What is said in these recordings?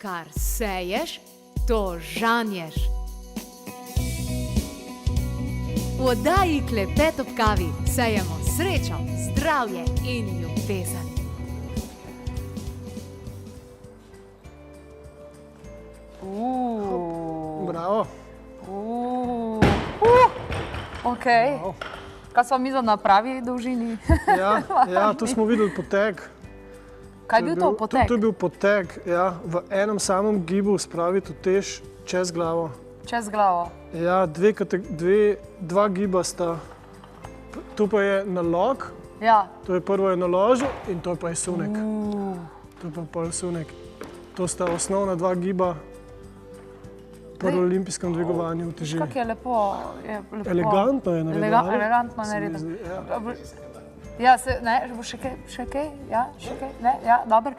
Kar seješ, to žanješ. V oddaji Klepet ob kavi sejemo srečo, zdravje in ljubezen. Bravo. Ok. Kaj smo mi na pravi dolžini? Ja, tu smo videli poteg. Kaj je bil to poteg? To je bil poteg, ja, v enem samem gibu spraviti utež čez glavo. Čez glavo? Ja, dva giba sta. Tu pa je nalog, Ja. to je prvo je naložil in to pa je sunek. To je pa pol sunek. To sta osnovna dva giba pri olimpijskem dvigovanju uteži. Kako je lepo. Elegantno je naredeno. Elegantno je naredeno. Ja, ne, bo še kaj? Ja, še kaj? Ne, ja, dobro.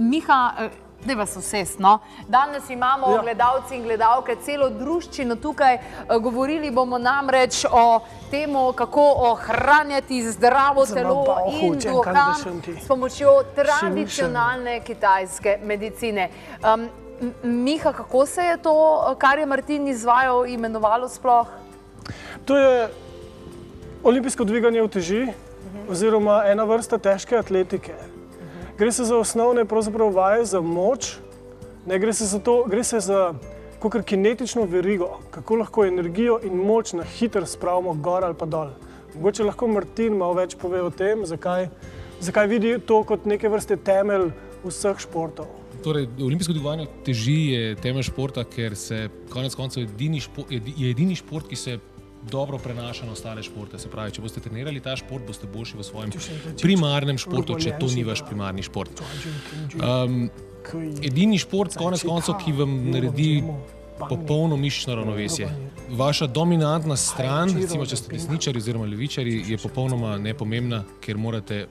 Miha, dajva se usest, no. Danes imamo gledalci in gledalke celo druščino tukaj. Govorili bomo namreč o temu, kako ohranjati zdravo telo in duha s pomočjo tradicionalne kitajske medicine. Miha, kako se je to, kar je Martin izvajal, imenovalo sploh? To je olimpijsko dviganje uteži oziroma ena vrsta težke atletike. Gre se za osnovne pravzaprav vaje za moč, ne gre se za to, gre se za kakor kinetično verigo, kako lahko energijo in moč na hitro spravimo gor ali pa dol. Mogoče lahko Martin malo več pove o tem, zakaj vidi to kot neke vrste temelj vseh športov. Torej, olimpijsko dvigovanje uteži je temelj športa, ker se konec koncev je edini šport, ki se dobro prenaša na ostale športe. Se pravi, če boste trenirali ta šport, boste boljši v svojem primarnem športu, če to ni vaš primarni šport. Edini šport, konec koncev, ki vam naredi popolno mišično ravnovesje. Vaša dominantna stran, recimo, če ste desničari oziroma levičari, je popolnoma nepomembna, ker morate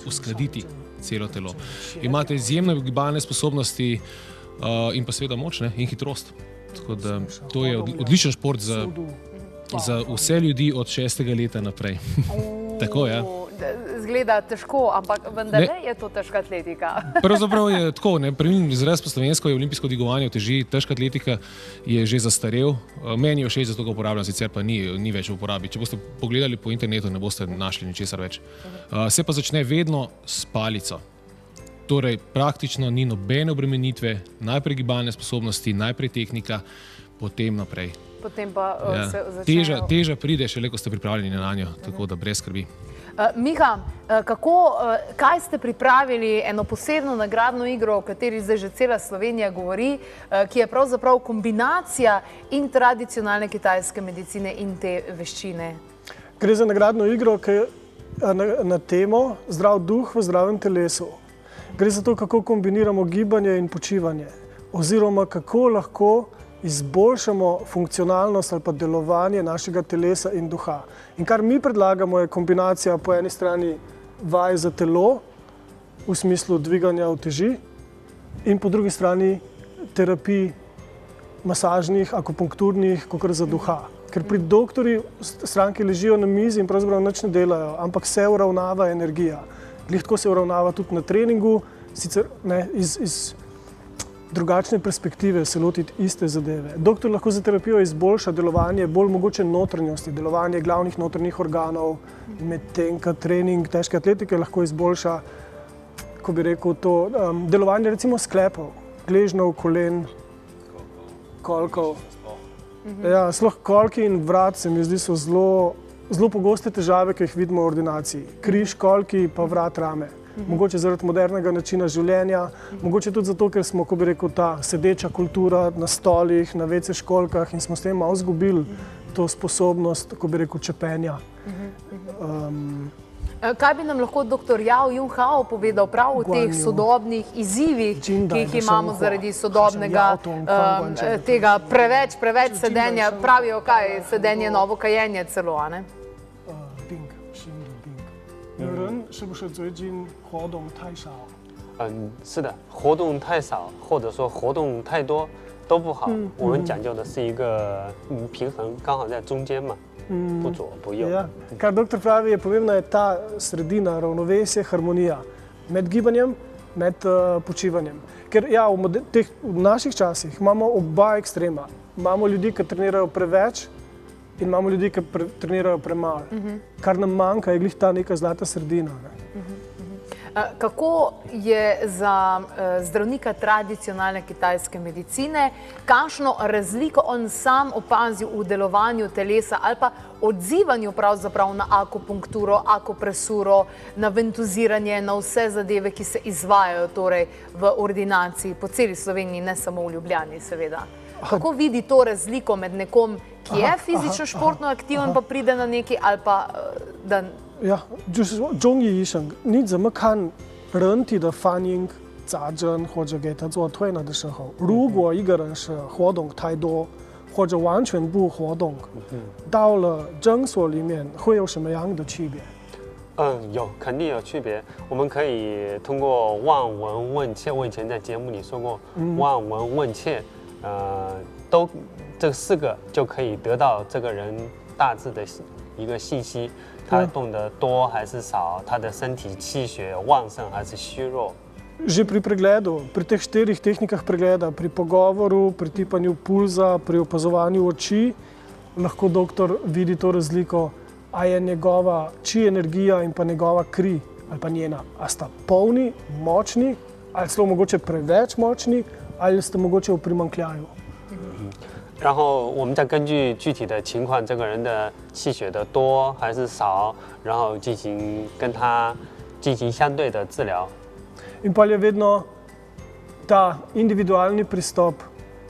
uskladiti celo telo. Imate izjemne gibalne sposobnosti in pa seveda moč in hitrost. Tako da to je odličen šport za vse ljudi od 6. leta naprej. Tako, ja. Zgleda težko, ampak vendar je to težka atletika. Pravzaprav je tako, pravilni izraz po slovensko je olimpijsko dvigovanje uteži, težka atletika je že zastarel. Meni je všeč, zato ga uporabljam, sicer pa ni več v uporabi. Če boste pogledali po internetu, ne boste našli ničesar več. Se pa začne vedno s palico. Torej, praktično ni nobene obremenitve, najprej gibalne sposobnosti, najprej tehnika, potem naprej. Potem pa se začnejo. Teža pride šele, ko ste pripravljeni na njo, tako da brez skrbi. Miha, kaj ste pripravili eno posebno nagradno igro, o kateri zdaj že cela Slovenija govori, ki je pravzaprav kombinacija in tradicionalne kitajske medicine in te veščine? Gre za nagradno igro, ki je na temo zdrav duh v zdravem telesu. Gre za to, kako kombiniramo gibanje in počivanje, oziroma kako lahko izboljšamo funkcionalnost ali pa delovanje našega telesa in duha. In kar mi predlagamo je kombinacija po eni strani vaj za telo, v smislu dviganja uteži, in po drugi strani terapij masažnih, akupunkturnih, kakor za duha. Ker pri doktorji stranke ležijo na mizi in pravzaprav nič ne delajo, ampak se uravnava energija. Glih tako se uravnava tudi na treningu, sicer iz drugačne perspektive se lotiti iste zadeve. Doktor lahko za terapijo izboljša delovanje bolj mogoče notranjosti, delovanje glavnih notranjih organov, medtem ko trening težke atletike lahko izboljša, ko bi rekel, to delovanje recimo sklepov, gležnjev, kolen, kolkov. Ja, sploh kolki in vrat se mi zdi so zelo pogoste težave, ki jih vidimo v ordinaciji. Križ, kolki pa vrat rame. Mogoče zaradi modernega načina življenja, mogoče tudi zato, ker smo, ko bi rekel, ta sedeča kultura na stolih, na WC školjkah in smo s tem malo izgubili to sposobnost, ko bi rekel, čepenja. Kaj bi nam lahko dr. Yao Yun Hao povedal prav o teh sodobnih izzivih, ki jih imamo zaradi sodobnega tega preveč sedenja, pravijo kaj, sedenje novo kajenje celo, a ne? 有人是不是最近活动太少？是的，活动太少或者说活动太多都不好。我们讲究的是一个平衡，刚好在中间嘛，不左不右。Kar doktor pravi, je pomembna je ta sredina, ravnovesje, harmonija med gibanjem med počivanjem. Ker ja, v naših časih imamo oba ekstrema. Imamo ljudi, ki trenirajo preveč in imamo ljudi, ki trenirajo premalo. Kar nam manjka, je glih ta neka zlata sredina. Ne? Kako je za zdravnika tradicionalne kitajske medicine, kakšno razliko on sam opazil v delovanju telesa ali pa odzivanju pravzaprav na akupunkturo, akupresuro, na ventuziranje, na vse zadeve, ki se izvajajo torej v ordinaciji po celi Sloveniji, ne samo v Ljubljani seveda. Kako vidi to razliko med nekom, ki je fizično športno aktiven, pa pride na neki ali pa da...呀，就是说中医医生，你怎么看人体的反应、扎针或者给他做推拿的时候，如果一个人是活动太多，或者完全不活动，到了诊所里面会有什么样的区别？有，肯定有区别。我们可以通过望闻问切，我以前在节目里说过，望闻问切，都这4个就可以得到这个人大致的一个信息。他动得多还是少，他的身体气血旺盛还是虚弱。Že pri pregledu, pri teh 4 tehnikah pregleda, pri pogovoru, pri tipanju pulza, pri opazovanju oči, lahko doktor vidi to razliko, a je njegova či energija in pa njegova kri ali pa njena, a sta polni, močni, ali celo mogoče preveč močni, ali sta mogoče v primanjkljaju. 然后我们再根据具体的情况，这个人的气血的多还是少，然后跟他进行相对的治疗。In pa je vedno ta individualni pristop,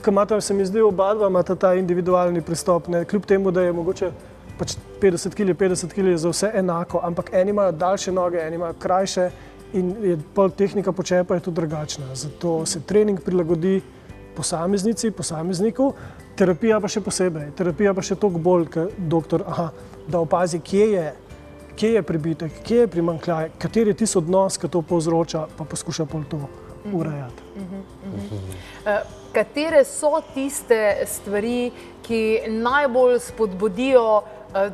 ki imata, se mi zdi, oba dva imata ta individualni pristop, ne? Kljub temu, da je mogoče pač 50 kg je za vse enako, ampak eni imajo daljše noge, eni imajo krajše in je pol tehnika počepa je tudi drugačna. Zato se trening prilagodi posameznici, posamezniku, terapija pa še posebej. Terapija pa še toliko bolj, doktor, da opazi, kje je pribitek, kje je primanjkljaj, kateri je tisti odnos, ki to povzroča, pa poskuša pol to urejati. Katere so tiste stvari, ki najbolj spodbudijo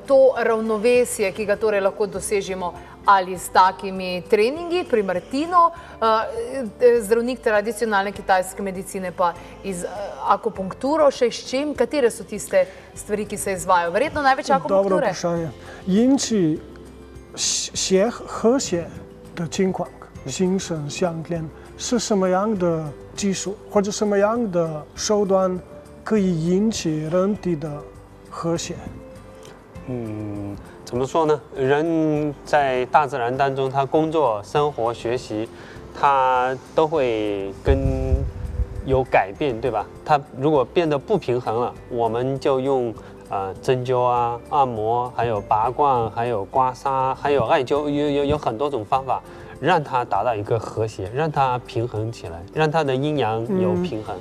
to ravnovesje, ki ga torej lahko dosežemo ali s takimi treningi pri Martinu, zdravnik tradicionalne kitajske medicine pa iz akupunkturo, še s čim? Katere so tiste stvari, ki se izvajajo? Verjetno največ akupunkture? Dobro vprašanje. 引起和谐的情况，心神相连，是什么样的技术或者什么样的手段可以引起人体的和谐？怎么说呢？人在大自然当中，他工作、生活、学习，他都会有改变，对吧？他如果变得不平衡了，我们就用针灸啊、按摩，还有拔罐，还有刮痧，还有艾灸，有很多种方法，让它达到一个和谐，让它平衡起来，让它的阴阳有平衡。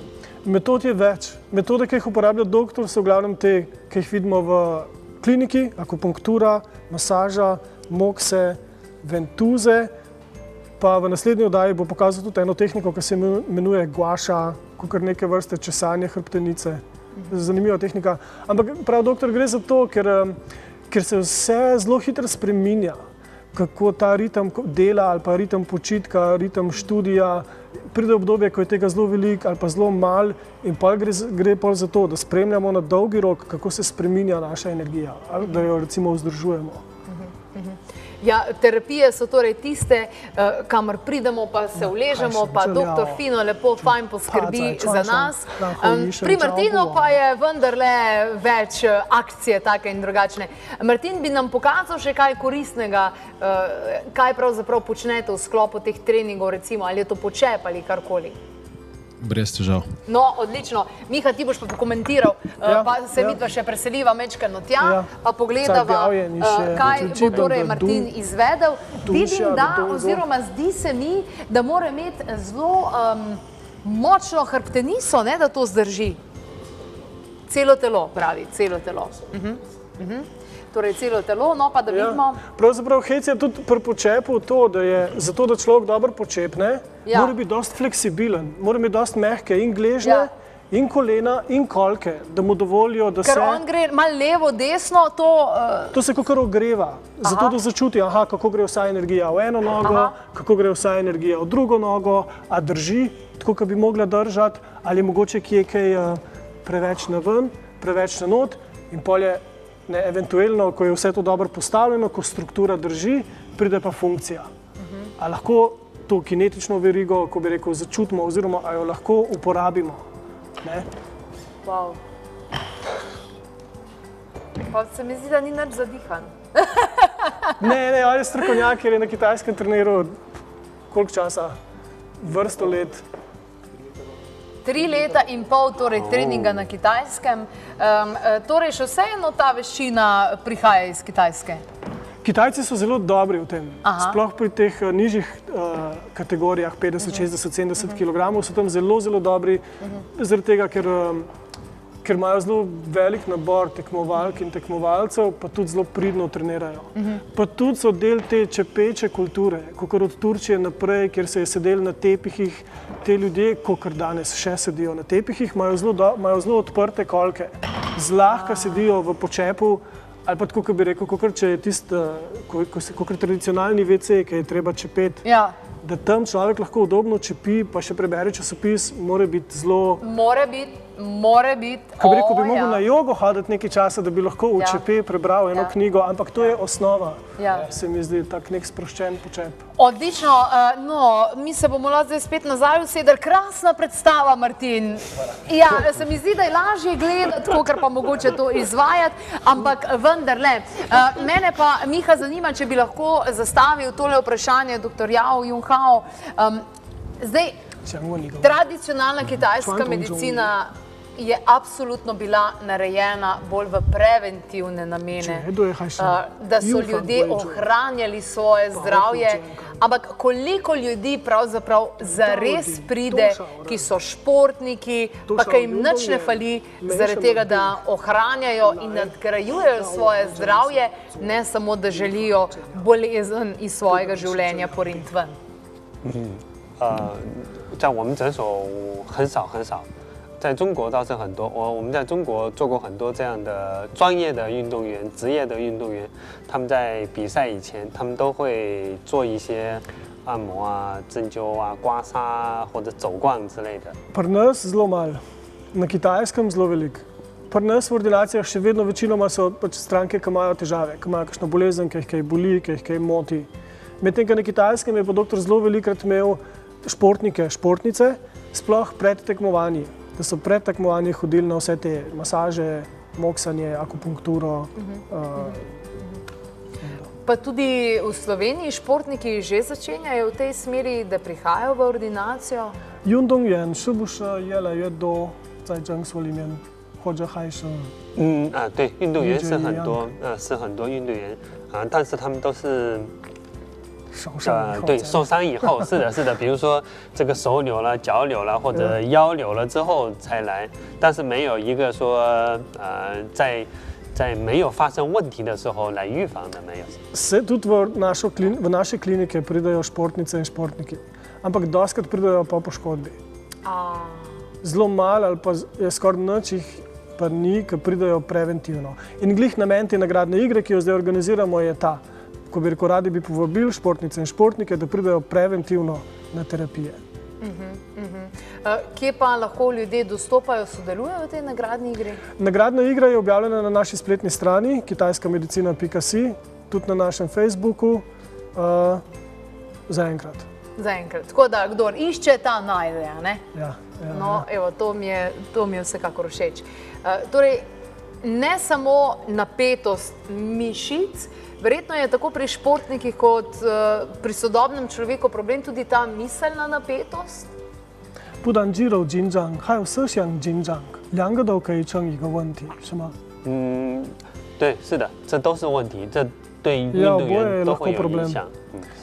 Metod je več. Metode, ki jih uporablja doktor, so v glavnem te, ki jih vidimo v kliniki, akupunktura, masaža, mokse, ventuze, pa v naslednji oddaji bo pokazal tudi eno tehniko, ki se imenuje guaša, kakor neke vrste česanje hrbtenice. Zanimiva tehnika. Ampak prav doktor, gre za to, ker se vse zelo hitro spreminja, kako ta ritem dela ali pa ritem počitka, ritem študija, pride obdobje, ko je tega zelo veliko ali pa zelo malo in pa gre pol za to, da spremljamo na dolgi rok, kako se spreminja naša energija, ali da jo recimo vzdržujemo. Ja, terapije so torej tiste, kamor pridemo, pa se uležemo, pa doktor fino, lepo, fajn poskrbi za nas. Pri Martinu pa je vendarle več akcije take in drugačne. Martin, bi nam pokazal še kaj koristnega, kaj pravzaprav počnete v sklopu teh treningov, recimo, ali je to počep ali karkoli? Brez težav. No, odlično. Miha, ti boš pa pokomentiral, pa se midva še preseliva mečkano tja, pa pogledava, kaj bo torej Martin izvedel. Vidim, da, oziroma zdi se mi, da mora imeti zelo močno hrbtenico, da to zdrži. Celo telo, pravi, celo telo. Torej celo telo, no pa da vidimo. Pravzaprav hec je tudi pri počepu to, da je zato, da človek dobro počepne, mora biti dosti fleksibilen, mora biti dosti mehke in gležne in kolena in kolke, da mu dovolijo, da Ker on gre malo levo, desno, To se kakor ogreva, zato da začuti, kako gre vsa energija v eno nogo, kako gre vsa energija v drugo nogo, a drži, tako kot bi mogla držati, ali mogoče kje kaj preveč na ven, preveč na not in polje, eventualno, ko je vse to dobro postavljeno, ko struktura drži, pride pa funkcija. A lahko to kinetično verigo, ko bi rekel, začutimo oziroma a jo lahko uporabimo. Ne? Wow. Pa se mi zdi, da ni nič zadihan. Ne, on je strokovnjak, ker je na kitajskem treniral koliko časa? Vrsto let. 3 leta in pol torej treninga na Kitajskem. Torej še vseeno ta veščina prihaja iz Kitajske. Kitajci so zelo dobri v tem. Sploh pri teh nižjih kategorijah, 50, 60, 70 kg, so tam zelo, zelo dobri, zaradi tega, ker imajo zelo velik nabor tekmovalk in tekmovalcev, pa tudi zelo pridno trenirajo. Pa tudi so del te čepeče kulture, kakor od Turčije naprej, kjer se je sedel na tepihih, te ljudje, kakor danes še sedijo na tepihih, imajo zelo odprte kolke. Zlahka sedijo v počepu, ali pa tako, bi rekel, kakor če je kakor tradicionalni WC, ki je treba čepeti. Da tam človek lahko udobno čepi, pa še prebere časopis, mora biti zelo... Mora biti. Ko bi rekel, bi mogel na jogo hoditi nekaj časa, da bi lahko v čepe prebral eno knjigo, ampak to je osnova. Se mi zdi tak nek sproščen počep. Odlično. No, mi se bomo lahko zdaj spet nazaj usedeli. Krasna predstava, Martin. Ja, se mi zdi, da je lažje gledati, kakor pa mogoče to izvajati, ampak vendarle. Mene pa, Miha, zanima, če bi lahko zastavil tole vprašanje dr. Yao Junhao. Zdaj, tradicionalna kitajska medicina je absolutno bila narejena bolj v preventivne namene, da so ljudje ohranjali svoje zdravje, ampak koliko ljudi pravzaprav zares pride, ki so športniki, pa ki jim nič ne fali, zaradi tega, da ohranjajo in nadgrajujejo svoje zdravje, ne samo, da želijo bolezen iz svojega življenja poriniti ven. 在我们诊所很少，在中国倒是很多。我们在中国做过很多这样的专业的运动员、职业的运动员，他们在比赛以前，他们都会做一些按摩啊、针灸啊、刮痧啊或者走逛之类的。 Pri nas zelo malo, na Kitajskem zelo veliko. Pri nas v ordinacijah še vedno večinoma so stranke, ki imajo težave, ki imajo kakšno bolezen, ki jih kaj boli, ki jih kaj moti. Medtem, ko na Kitajskem je pa doktor zelo velikokrat imel športnike, športnice, sploh pred tekmovanji, da so pred tekmovanji hodili na vse te masaže, moksanje, akupunkturo. Pa tudi v Sloveniji športniki že začenjajo v tej smeri, da prihajajo v ordinacijo? 运动员是不是越来越多在诊所里面，或者还是？对，运动员是很多，是很多运动员啊，但是他们都是。 对，受伤以后，是的，比如说这个手扭了、脚扭了或者腰扭了之后才来，但是没有一个说在没有发生问题的时候来预防的，没有。Se tudi v naše klinike pridejo športnice in športniki, ampak dostikrat pridejo pa poškodbi. Zelo malo ali pa je skoraj nič jih pa ni, ki pridejo preventivno. In glih namen te nagradne igre, ki jo zdaj organiziramo, je ta. Ko bi rekel, radi bi povabili športnice in športnike, da pridejo preventivno na terapije. Kje pa lahko ljudje dostopajo, sodelujejo v tej nagradni igri? Nagradna igra je objavljena na naši spletni strani kitajskamedicina.si, tudi na našem Facebooku, zaenkrat. Tako da, kdor išče, ta najde, ne? Ja. No, evo, to mi je vsekakor všeč. Torej, ne samo napetost mišic, verjetno je tako pri športnikih kot pri sodobnem človeku problem tudi ta miselna napetost? 不但肌肉紧张，还有思想紧张，两个都可以成一个问题，是吗？对，是的，这都是问题，这对运动员都会有影响。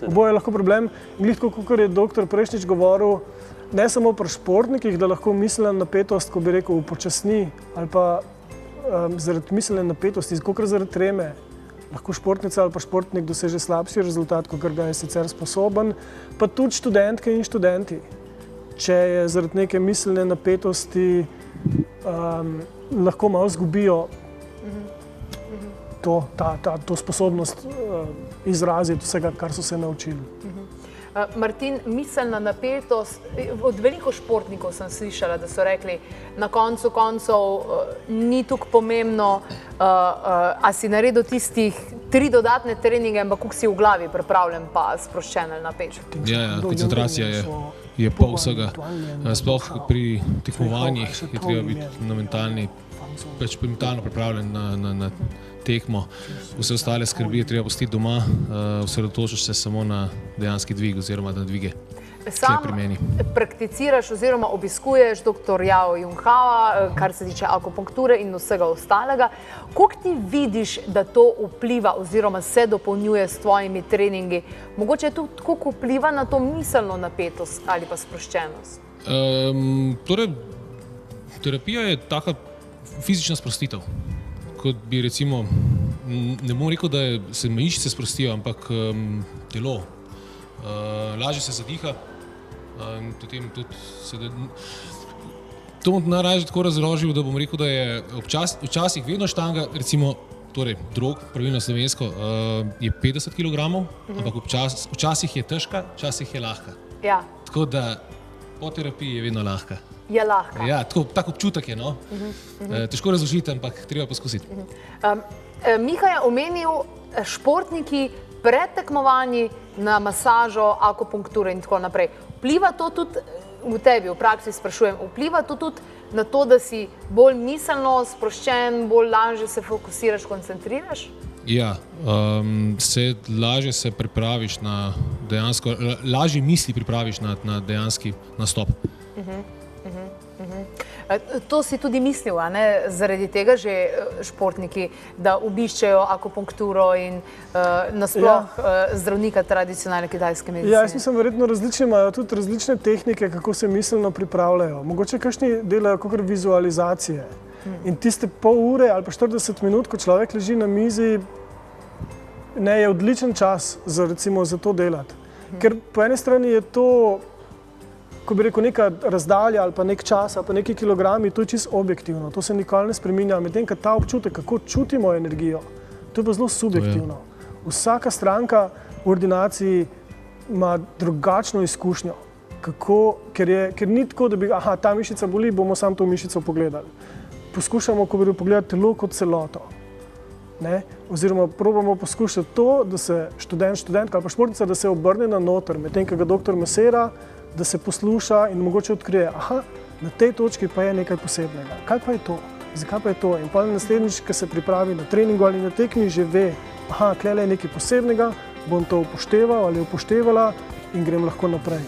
Oboje je lahko problem. Glih tako, kot je doktor prejšnjič govoril, ne samo pri športnikih, da lahko miselna napetost, ko bi rekel, upočasni, ali pa zaradi miselne napetosti, kot zaradi treme, lahko športnica ali pa športnik doseže slabši rezultat, kot ga je sicer sposoben, pa tudi študentke in študenti. Če je zaradi neke miselne napetosti lahko malo zgubijo to sposobnost izraziti vsega, kar so se naučili. Martin, miselna napetost, od veliko športnikov sem slišala, da so rekli, na koncu koncev ni tako pomembno, a si naredil tistih 3 dodatne treninge, ampak kako si v glavi pripravljen pa sproščen ali napet. Ja, koncentracija je pol vsega. Sploh pri tekmovanjih je treba biti mentalno pripravljen na tekmo. Vse ostale skrbi je treba pustiti doma, osredotočiš se samo na dejanski dvig oziroma na dvige. Sam prakticiraš oziroma obiskuješ dr. Yao Jung Hao, kar se tiče akupunkture in vsega ostalega. Kako ti vidiš, da to vpliva oziroma se dopolnjuje s tvojimi treningi? Mogoče tudi kako vpliva na to miselno napetost ali pa sproščenost? Torej, terapija je taka fizična sprostitev. Kot bi recimo, ne bom rekel, da se mišice sprostijo, ampak telo. Lažje se zadiha in potem tudi se da... To bom najraje tako razložil, da bom rekel, da je včasih vedno štanga, recimo, torej drog, pravilno slovensko, je 50 kg, ampak včasih je težka, včasih je lahka. Ja. Tako da po terapiji je vedno lahka. Je lahka. Ja, tak občutek je, no. Težko razložiti, ampak treba poskusiti. Miha je omenil športniki pred tekmovanji na masažo, akupunkture in tako naprej. Vpliva to tudi v tebi, v praksi sprašujem, vpliva to tudi na to, da si bolj miselno sproščen, bolj lažje se fokusiraš, koncentriraš? Ja, lažje se pripraviš na dejansko, lažje misli pripraviš na dejanski nastop. To si tudi mislil, a ne? Zaradi tega že športniki, da obiščejo akupunkturo in nasploh zdravnika tradicionalne kitajske medicine. Ja, jaz mislim, verjetno različni imajo tudi različne tehnike, kako se miselno pripravljajo. Mogoče kakšni delajo kakor vizualizacije. In tiste pol ure ali pa 40 minut, ko človek leži na mizi, je odličen čas za to delati. Ker po eni strani je to, ko bi rekel, neka razdalja ali pa nek čas ali pa neki kilogrami, to je čisto objektivno, to se nikoli ne spreminja. Medtem, ko ta občutek, kako čutimo energijo, to je pa zelo subjektivno. Vsaka stranka v ordinaciji ima drugačno izkušnjo, ker ni tako, da bi, ta mišica boli, bomo samo to mišico pogledali. Poskušamo, ko bi pogledati telo kot celoto. Oziroma probamo poskušati to, da se študentka ali pa športnica, da se obrne na noter, medtem, ko ga doktor masira, da se posluša in mogoče odkrije, na tej točki pa je nekaj posebnega. Kaj pa je to? Zakaj pa je to? In pa naslednjič, ko se pripravi na treningu ali na tekmi, že ve, tukaj je nekaj posebnega, bom to upošteval ali upoštevala in grem lahko naprej.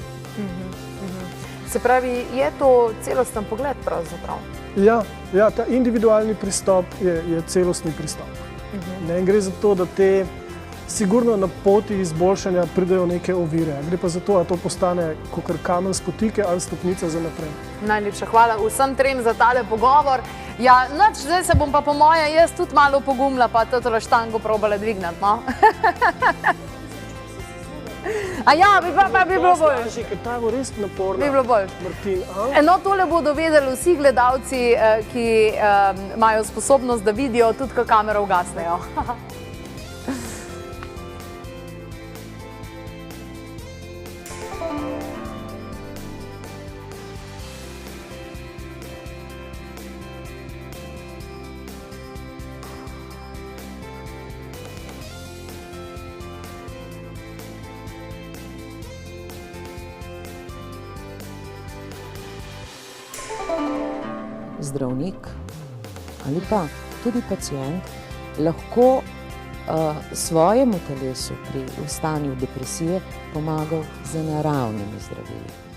Se pravi, je to celosten pogled pravzaprav? Ja, ta individualni pristop je celostni pristop. In gre za to, da te sigurno na poti izboljšanja pridejo neke ovire. Gre pa za to, da to postane kakor kamen spotike ali stopnica za naprej. Najlepša hvala vsem trem za tale pogovor. Ja, zdaj se bom pa po moje jaz tudi malo pogumila, pa tole štango probala dvignati, no? A ja, bi bilo bolj. Ker ta bo res naporna, bi bilo bolj. Martin. No, tole bodo vedeli vsi gledalci, ki imajo sposobnost, da vidijo tudi, ko kamero ugasnejo. Zdravnik ali pa tudi pacient lahko svojemu telesu pri stanju depresije pomagal z naravnimi zdravili.